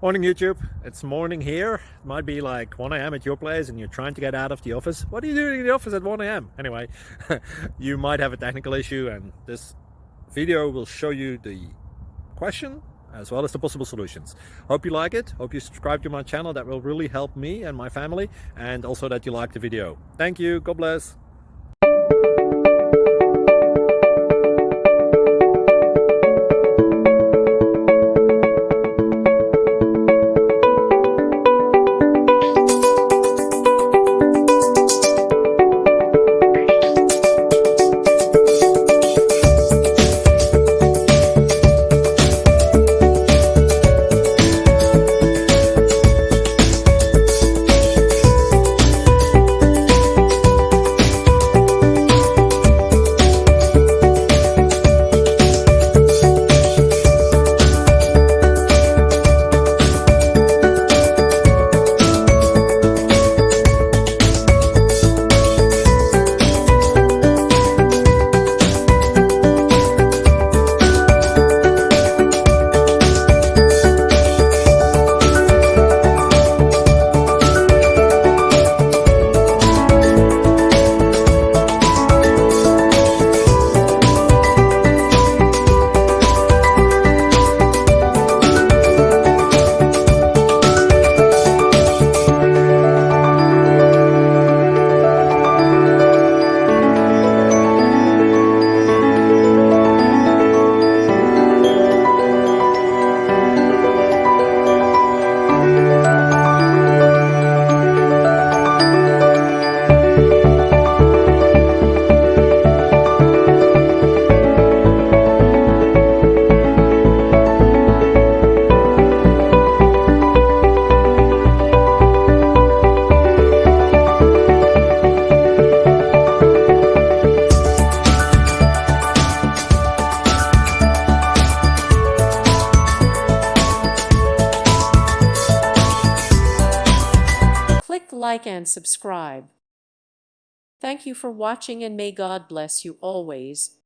Morning YouTube, it's morning here. It might be like 1 a.m. at your place and you're trying to get out of the office. What are you doing in the office at 1 a.m? Anyway, you might have a technical issue and this video will show you the question as well as the possible solutions. Hope you like it, hope you subscribe to my channel. That will really help me and my family, and also that you like the video. Thank you, God bless. Click like and subscribe. Thank you for watching and may God bless you always.